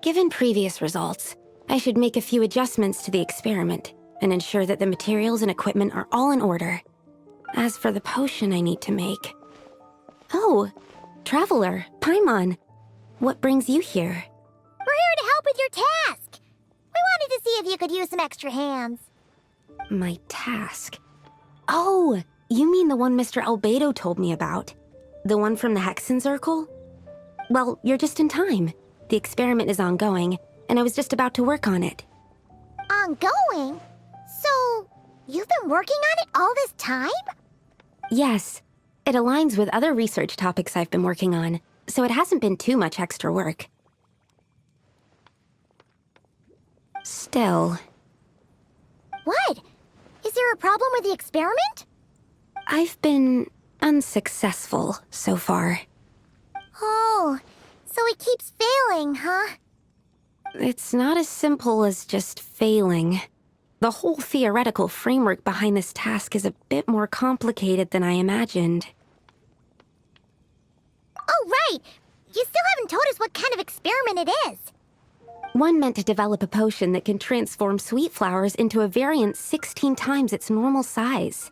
Given previous results, I should make a few adjustments to the experiment and ensure that the materials and equipment are all in order. As for the potion I need to make... Oh, Traveler, Paimon, what brings you here? We're here to help with your task. We wanted to see if you could use some extra hands. My task? Oh, you mean the one Mr. Albedo told me about? The one from the hexenzirkel? Well, you're just in time. The experiment is ongoing, and I was just about to work on it. Ongoing? So, you've been working on it all this time? Yes. It aligns with other research topics I've been working on, so it hasn't been too much extra work. Still... What? Is there a problem with the experiment? I've been unsuccessful so far. Oh, so it keeps failing, huh? It's not as simple as just failing. The whole theoretical framework behind this task is a bit more complicated than I imagined. Oh, right! You still haven't told us what kind of experiment it is. One meant to develop a potion that can transform sweet flowers into a variant 16 times its normal size.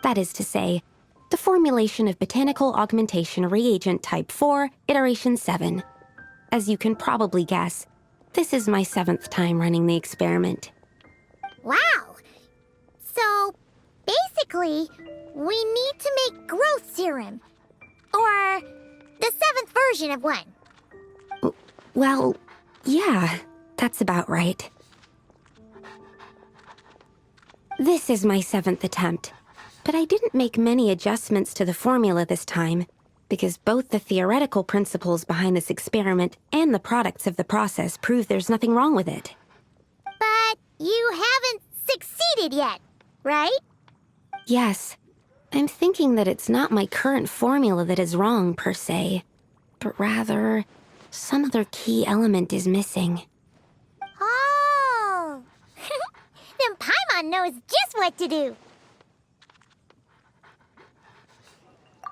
That is to say, the formulation of Botanical Augmentation Reagent Type 4, Iteration 7. As you can probably guess, this is my 7th time running the experiment. Wow! So, basically, we need to make growth serum. Or the 7th version of one. Well, yeah, that's about right. This is my 7th attempt, but I didn't make many adjustments to the formula this time, because both the theoretical principles behind this experiment and the products of the process prove there's nothing wrong with it. But you haven't succeeded yet, right? Yes. I'm thinking that it's not my current formula that is wrong, per se, but rather, some other key element is missing. Oh! Then Paimon knows just what to do.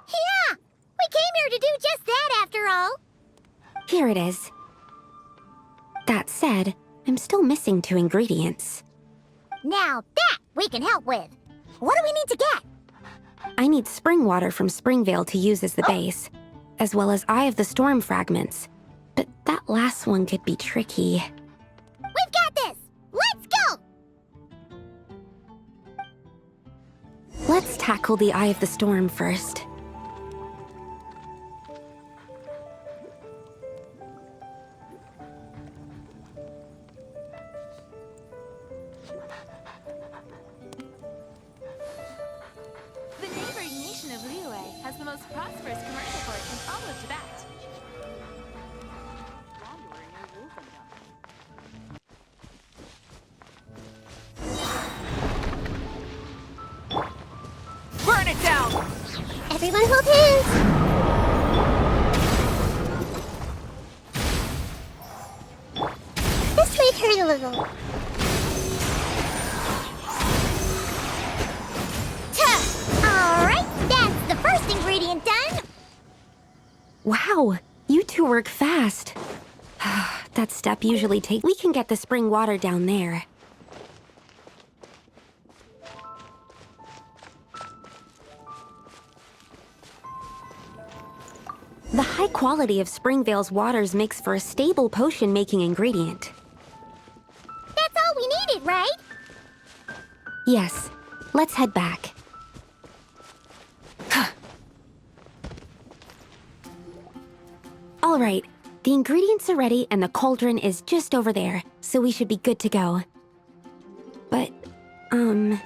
Yeah! We came here to do just that, after all. Here it is. That said, I'm still missing 2 ingredients. Now that we can help with. What do we need to get? I need spring water from Springvale to use as the base, as well as Eye of the Storm fragments. But that last one could be tricky. We've got this! Let's go! Let's tackle the Eye of the Storm first. The neighboring nation of Liyue has the most prosperous commercial port in all of Tibet. Burn it down! Everyone hold hands! This may hurt a little. Alright, that's the first ingredient done! Wow, you two work fast. That step usually takes... We can get the spring water down there. The high quality of Springvale's waters makes for a stable potion-making ingredient. That's all we needed, right? Yes, let's head back. All right, the ingredients are ready and the cauldron is just over there, so we should be good to go. But, Is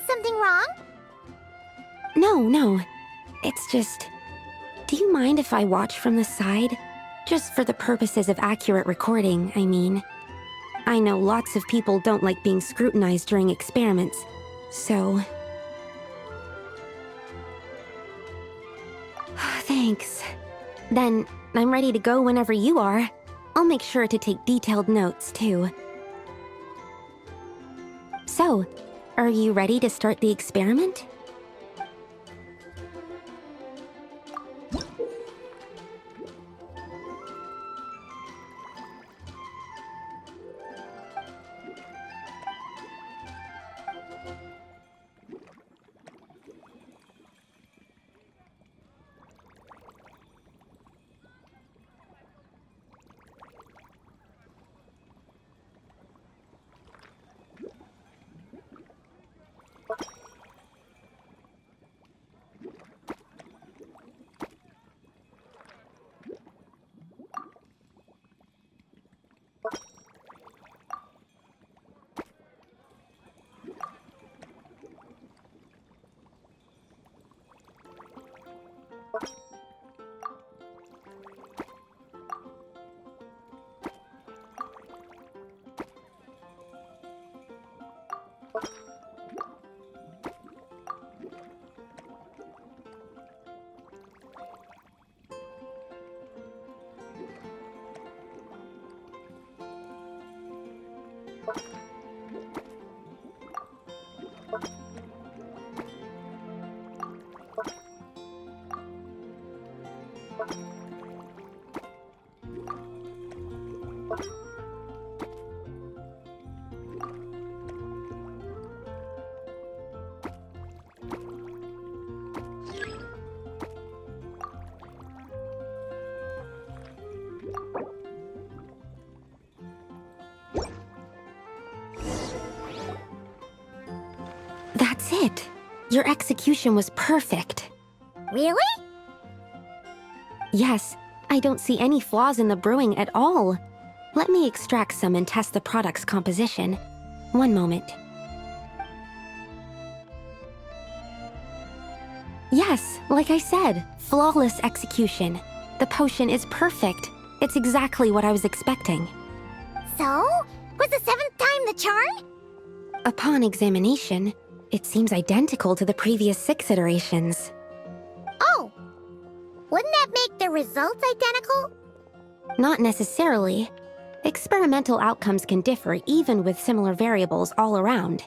something wrong? No. It's just... Do you mind if I watch from the side? Just for the purposes of accurate recording, I mean. I know lots of people don't like being scrutinized during experiments, so... Thanks. Then, I'm ready to go whenever you are. I'll make sure to take detailed notes, too. So, are you ready to start the experiment? That's it. Your execution was perfect. Really? Yes, I don't see any flaws in the brewing at all. Let me extract some and test the product's composition. One moment. Yes, like I said, flawless execution. The potion is perfect. It's exactly what I was expecting. So? Was the 7th time the charm? Upon examination, it seems identical to the previous 6 iterations. Oh! Wouldn't that make the results identical? Not necessarily. Experimental outcomes can differ even with similar variables all around.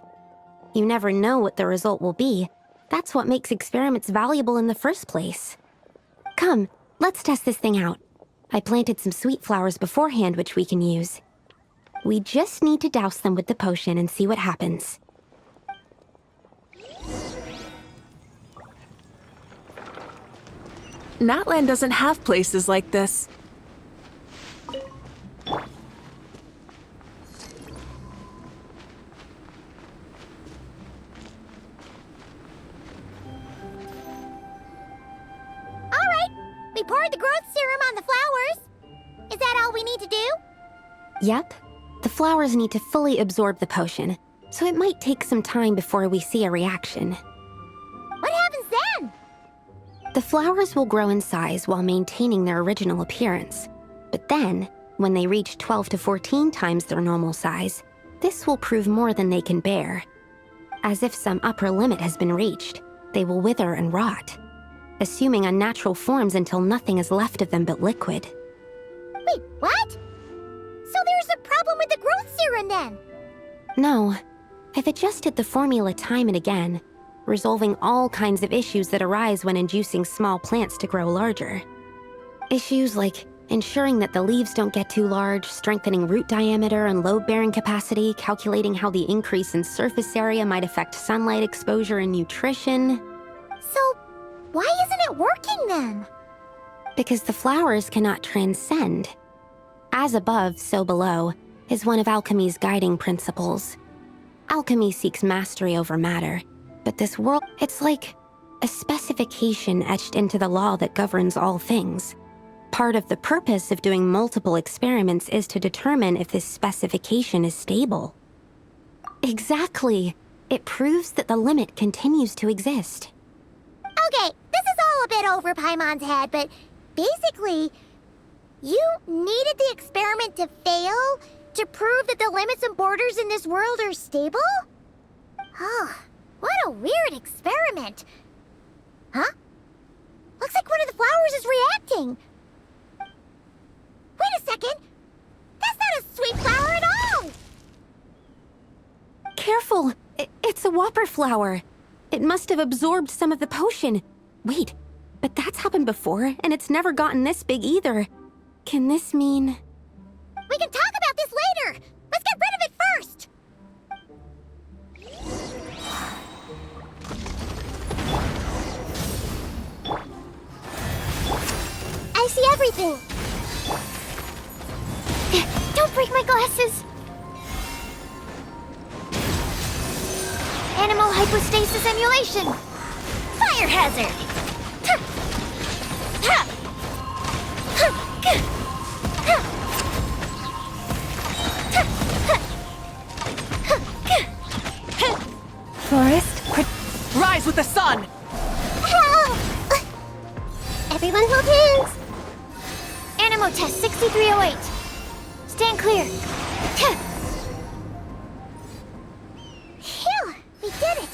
You never know what the result will be. That's what makes experiments valuable in the first place. Come, let's test this thing out. I planted some sweet flowers beforehand which we can use. We just need to douse them with the potion and see what happens. Natland doesn't have places like this. We poured the growth serum on the flowers. Is that all we need to do? Yep. The flowers need to fully absorb the potion, so it might take some time before we see a reaction. What happens then? The flowers will grow in size while maintaining their original appearance. But then, when they reach 12 to 14 times their normal size, this will prove more than they can bear. As if some upper limit has been reached, they will wither and rot, assuming unnatural forms until nothing is left of them but liquid. Wait, what? So there's a problem with the growth serum then? No. I've adjusted the formula time and again, resolving all kinds of issues that arise when inducing small plants to grow larger. Issues like ensuring that the leaves don't get too large, strengthening root diameter and load-bearing capacity, calculating how the increase in surface area might affect sunlight exposure and nutrition. So, why isn't it working then? Because the flowers cannot transcend. As above, so below, is one of alchemy's guiding principles. Alchemy seeks mastery over matter, but this world, it's like a specification etched into the law that governs all things. Part of the purpose of doing multiple experiments is to determine if this specification is stable. Exactly. It proves that the limit continues to exist. Okay, this is all a bit over Paimon's head, but basically, you needed the experiment to fail to prove that the limits and borders in this world are stable? Oh, what a weird experiment. Huh? Looks like one of the flowers is reacting. Wait a second. whopper flower. It must have absorbed some of the potion. Wait, but that's happened before, and it's never gotten this big either. Can this mean... We can talk about this later! Let's get rid of it first! I see everything! Don't break my glasses! Animal hypostasis emulation! Fire hazard! Forest, rise with the sun! Help! Everyone hold hands! Animo test 6308. Stand clear. Phew, we did it!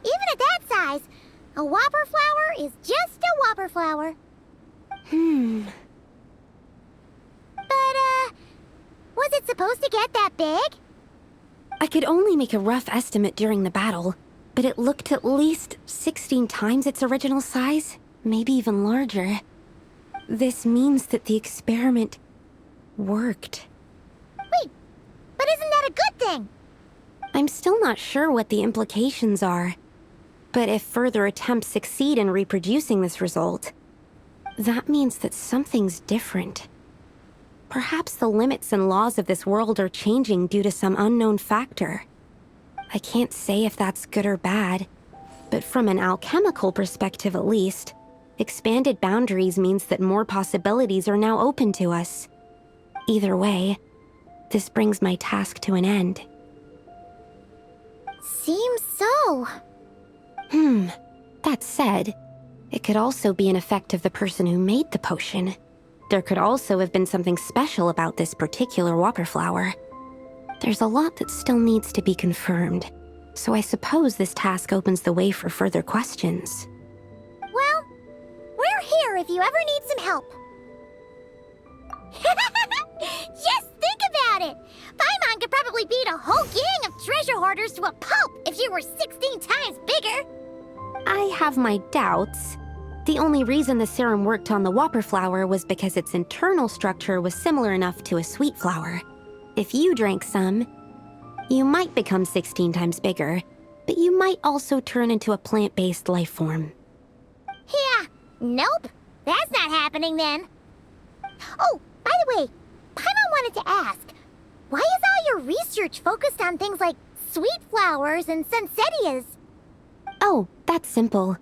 Even at that size, a whopper flower is just a whopper flower. But, was it supposed to get that big? I could only make a rough estimate during the battle, but it looked at least 16 times its original size, maybe even larger. This means that the experiment worked. Wait, but isn't that a good thing? I'm still not sure what the implications are, but if further attempts succeed in reproducing this result, that means that something's different. Perhaps the limits and laws of this world are changing due to some unknown factor. I can't say if that's good or bad, but from an alchemical perspective at least, expanded boundaries means that more possibilities are now open to us. Either way, this brings my task to an end. Seems so. That said, it could also be an effect of the person who made the potion. There could also have been something special about this particular whopper flower. There's a lot that still needs to be confirmed, so I suppose this task opens the way for further questions. Well, we're here if you ever need some help. Just think about it! Paimon could probably beat a whole gang of treasure hoarders to a pulp if you were 16 times bigger! I have my doubts. The only reason the serum worked on the whopper flower was because its internal structure was similar enough to a sweet flower. If you drank some, you might become 16 times bigger, but you might also turn into a plant-based life form. Yeah, nope. That's not happening then. Oh, by the way, Paimon wanted to ask, why is all your research focused on things like sweet flowers and sunsettias? Oh, that's simple.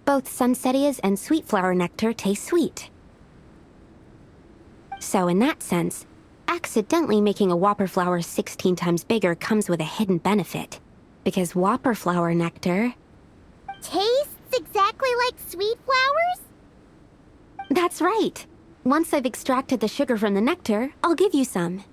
Both sunsettias and sweet flower nectar taste sweet. So in that sense, accidentally making a whopper flower 16 times bigger comes with a hidden benefit. Because whopper flower nectar... Tastes exactly like sweet flowers? That's right. Once I've extracted the sugar from the nectar, I'll give you some.